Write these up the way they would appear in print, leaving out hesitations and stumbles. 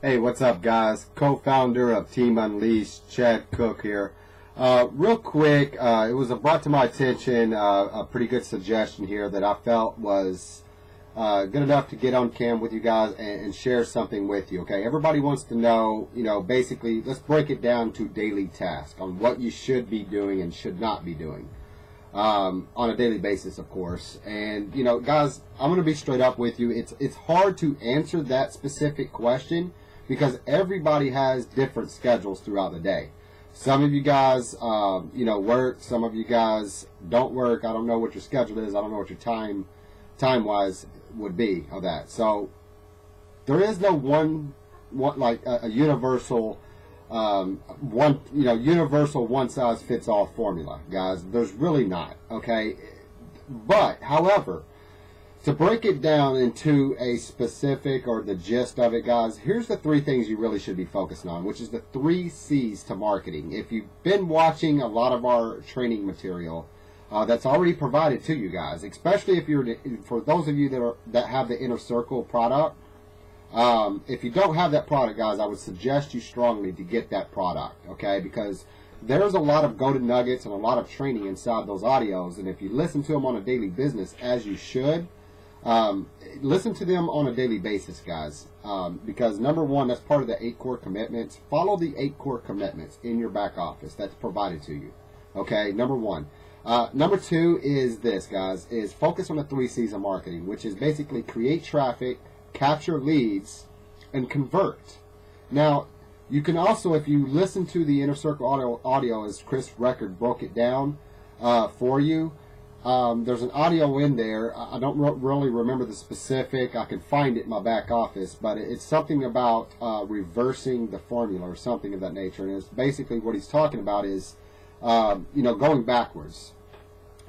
Hey, what's up, guys? Co-founder of Team Unleashed, Chad Cook here. Real quick, it was brought to my attention a pretty good suggestion here that I felt was good enough to get on cam with you guys and share something with you. Okay, everybody wants to know, basically, let's break it down to daily tasks on what you should be doing and should not be doing on a daily basis, of course. And guys, I'm going to be straight up with you. It's hard to answer that specific question, because everybody has different schedules throughout the day. Some of you guys, work. Some of you guys don't work. I don't know what your schedule is. I don't know what your time-wise would be of that. So there is no one like a universal universal one-size-fits-all formula, guys. There's really not. Okay, but however, to break it down into a specific, or the gist of it, guys, here's the three things you really should be focusing on, which is the 3 C's to marketing. If you've been watching a lot of our training material, that's already provided to you guys, especially if for those of you that have the Inner Circle product. If you don't have that product, guys, I would suggest you strongly to get that product, okay? Because there's a lot of golden nuggets and a lot of training inside those audios, and if you listen to them on a daily business, as you should, listen to them on a daily basis, guys, because number one, that's part of the 8 core commitments. Follow the 8 core commitments in your back office that's provided to you. Okay, number one. Number two is this, guys, is focus on the 3 C's of marketing, which is basically create traffic, capture leads, and convert. Now, you can also, if you listen to the Inner Circle audio as Chris Record broke it down for you, there's an audio in there. I don't really remember the specific. I can find it in my back office, but it's something about reversing the formula or something of that nature. And it's basically what he's talking about is, going backwards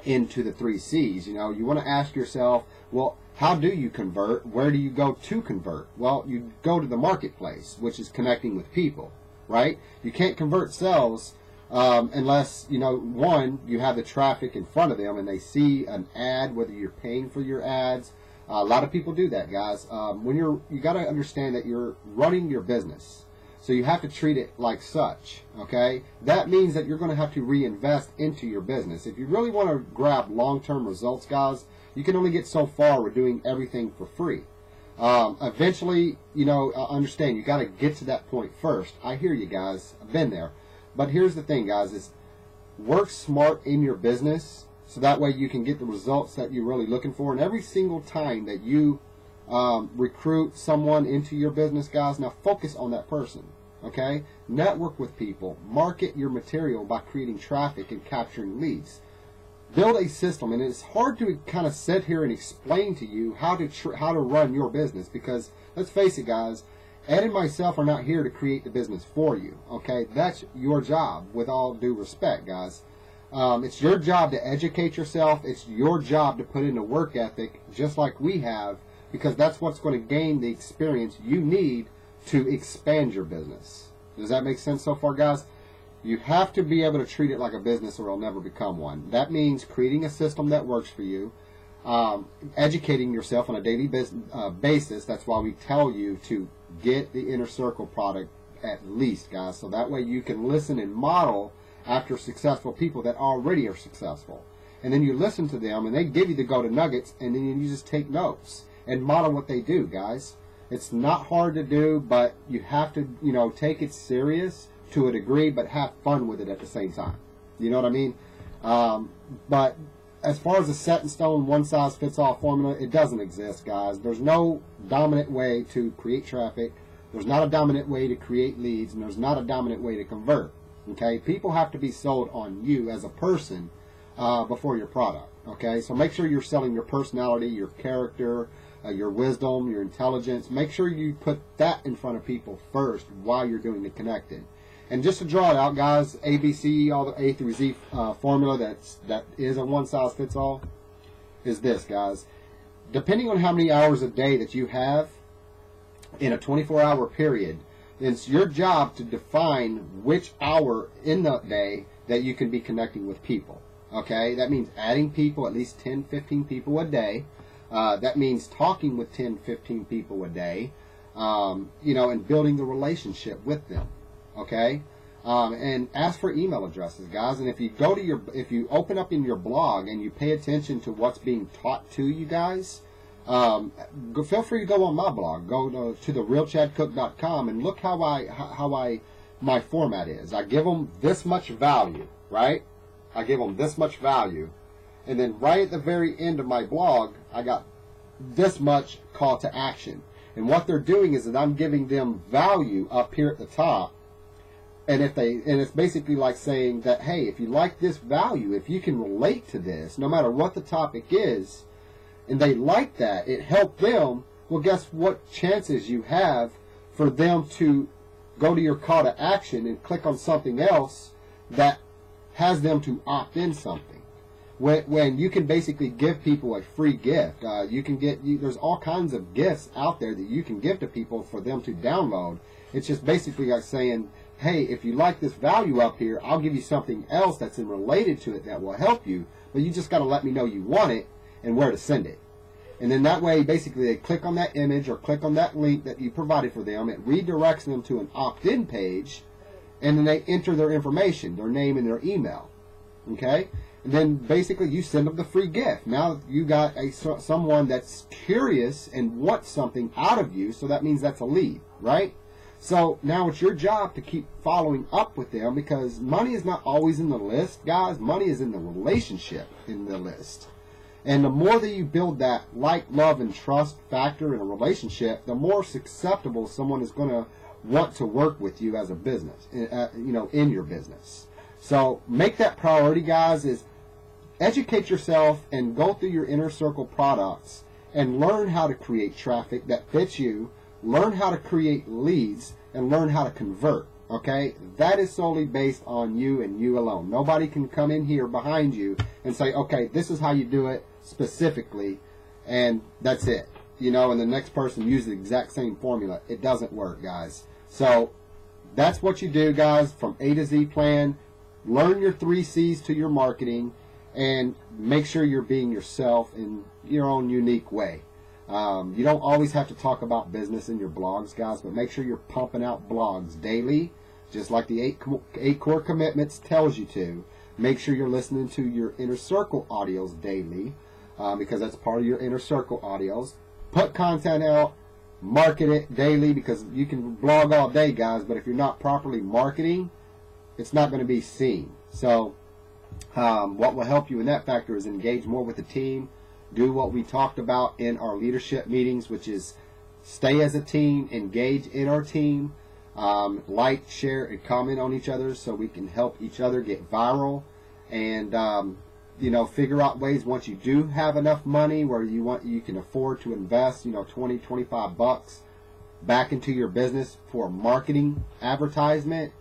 into the 3 C's. You want to ask yourself, well, how do you convert? Where do you go to convert? Well, you go to the marketplace, which is connecting with people, right? You can't convert sales unless, one, you have the traffic in front of them and they see an ad, whether you're paying for your ads. A lot of people do that, guys. You got to understand that you're running your business, so you have to treat it like such, okay? That means that you're going to have to reinvest into your business. If you really want to grab long-term results, guys, you can only get so far with doing everything for free. Eventually, understand, you got to get to that point first. I hear you guys. I've been there. But here's the thing, guys, is work smart in your business so that way you can get the results that you're really looking for. And every single time that you recruit someone into your business, guys, now focus on that person, okay? Network with people. Market your material by creating traffic and capturing leads. Build a system, and it's hard to kind of sit here and explain to you how to run your business, because let's face it, guys, Ed and myself are not here to create the business for you, okay? That's your job, with all due respect, guys. It's your job to educate yourself. It's your job to put in a work ethic, just like we have, because that's what's going to gain the experience you need to expand your business. Does that make sense so far, guys? You have to be able to treat it like a business or it'll never become one. That means creating a system that works for you, educating yourself on a daily basis. That's why we tell you to get the Inner Circle product at least, guys, so that way you can listen and model after successful people that already are successful. And then you listen to them and they give you the golden nuggets, and then you just take notes and model what they do, guys. It's not hard to do, but you have to, take it serious to a degree, but have fun with it at the same time. You know what I mean? But as far as a set in stone, one-size-fits-all formula, it doesn't exist, guys. There's no dominant way to create traffic. There's not a dominant way to create leads, and there's not a dominant way to convert. Okay? People have to be sold on you as a person before your product. Okay? So make sure you're selling your personality, your character, your wisdom, your intelligence. Make sure you put that in front of people first while you're doing the connecting. And just to draw it out, guys, ABC, all the A through Z formula that is a one-size-fits-all is this, guys. Depending on how many hours a day that you have in a 24-hour period, it's your job to define which hour in the day that you can be connecting with people. Okay? That means adding people, at least 10, 15 people a day. That means talking with 10, 15 people a day. you know, and building the relationship with them. Okay. And ask for email addresses, guys. And if you go to if you open up in your blog and you pay attention to what's being taught to you guys, feel free to go on my blog. Go to therealchadcook.com and look how my format is. I give them this much value, right? I give them this much value, and then right at the very end of my blog, I got this much call to action. And what they're doing is that I'm giving them value up here at the top. And it's basically like saying that, hey, if you like this value, if you can relate to this, no matter what the topic is, and they like that, it helped them, well, guess what chances you have for them to go to your call to action and click on something else that has them to opt in something. When you can basically give people a free gift, you can there's all kinds of gifts out there that you can give to people for them to download. It's just basically like saying, hey, if you like this value up here, I'll give you something else that's related to it that will help you, but you just got to let me know you want it and where to send it. And then that way, basically, they click on that image or click on that link that you provided for them. It redirects them to an opt-in page, and then they enter their information, their name and their email. Okay? And then basically you send them the free gift. Now you got someone that's curious and wants something out of you, so that means that's a lead, right? So now it's your job to keep following up with them, because money is not always in the list, guys. Money is in the relationship in the list. And the more that you build that like, love, and trust factor in a relationship, the more susceptible someone is going to want to work with you as a business, in your business. So make that priority, guys, is educate yourself and go through your inner circle products and learn how to create traffic that fits you, learn how to create leads, and learn how to convert. Okay? That is solely based on you and you alone. Nobody can come in here behind you and say, okay, this is how you do it specifically, and that's it. And the next person uses the exact same formula. It doesn't work, guys. So that's what you do, guys, from A to Z plan. Learn your 3 C's to your marketing, and make sure you're being yourself in your own unique way. You don't always have to talk about business in your blogs, guys, but make sure you're pumping out blogs daily, just like the 8 core commitments tells you to. Make sure you're listening to your inner circle audios daily, because that's part of your inner circle audios. Put content out, market it daily, because you can blog all day, guys, but if you're not properly marketing, it's not going to be seen. So what will help you in that factor is engage more with the team. Do what we talked about in our leadership meetings, which is stay as a team, engage in our team, like, share, and comment on each other so we can help each other get viral, and figure out ways once you do have enough money where you can afford to invest 20, 25 bucks back into your business for marketing advertisement.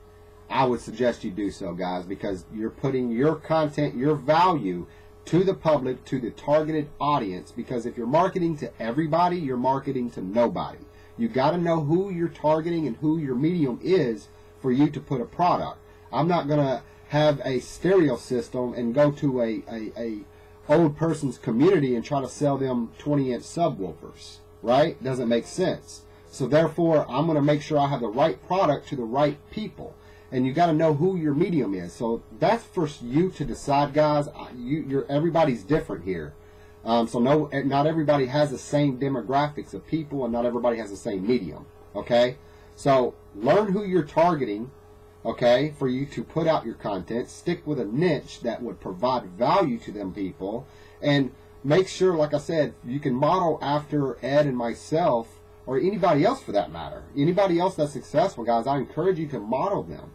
I would suggest you do so, guys, because you're putting your content, your value to the public, to the targeted audience. Because if you're marketing to everybody, you're marketing to nobody. You got to know who you're targeting and who your medium is for you to put a product. I'm not going to have a stereo system and go to a old person's community and try to sell them 20-inch subwoofers, right? Doesn't make sense. So therefore, I'm going to make sure I have the right product to the right people. And you got to know who your medium is. So that's for you to decide, guys. Everybody's different here. So not everybody has the same demographics of people, and not everybody has the same medium. Okay? So learn who you're targeting, okay, for you to put out your content. Stick with a niche that would provide value to them people. And make sure, like I said, you can model after Ed and myself, or anybody else for that matter. Anybody else that's successful, guys, I encourage you to model them.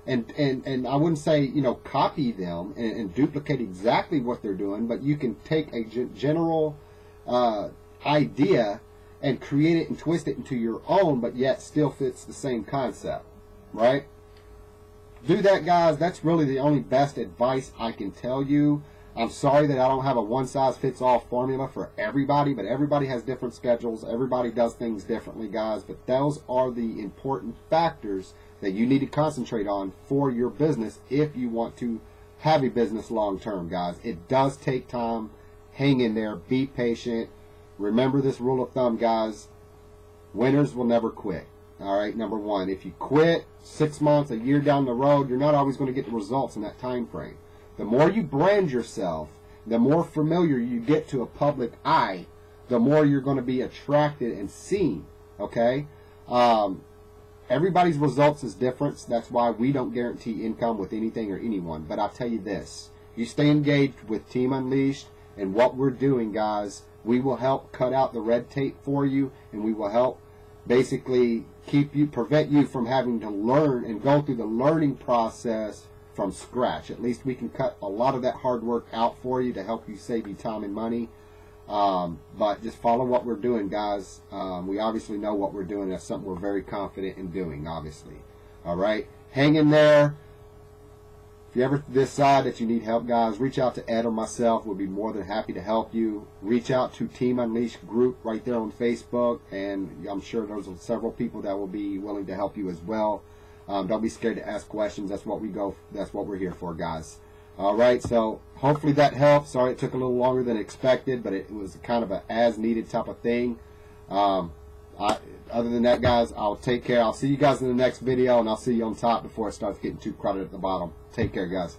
And I wouldn't say, copy them and duplicate exactly what they're doing, but you can take a general idea and create it and twist it into your own, but yet still fits the same concept, right? Do that, guys. That's really the only best advice I can tell you. I'm sorry that I don't have a one-size-fits-all formula for everybody, but everybody has different schedules. Everybody does things differently, guys, but those are the important factors that you need to concentrate on for your business if you want to have a business long-term, guys. It does take time. Hang in there. Be patient. Remember this rule of thumb, guys. Winners will never quit. All right, number one, if you quit 6 months, a year down the road, you're not always going to get the results in that time frame. The more you brand yourself, the more familiar you get to a public eye, the more you're going to be attracted and seen. Okay? Everybody's results is different. So that's why we don't guarantee income with anything or anyone. But I'll tell you this. You stay engaged with Team Unleashed and what we're doing, guys. We will help cut out the red tape for you, and we will help basically prevent you from having to learn and go through the learning process from scratch. At least we can cut a lot of that hard work out for you to help you save you time and money. But just follow what we're doing, guys. We obviously know what we're doing. That's something we're very confident in doing, obviously. All right? Hang in there. If you ever decide that you need help, guys, reach out to Ed or myself. We'll be more than happy to help you. Reach out to Team Unleashed group right there on Facebook, and I'm sure there's several people that will be willing to help you as well. Don't be scared to ask questions. That's what we're here for, guys. All right, so hopefully that helps. Sorry it took a little longer than expected, but it was kind of a as-needed type of thing. Other than that, guys, I'll take care. I'll see you guys in the next video, and I'll see you on top before it starts getting too crowded at the bottom. Take care, guys.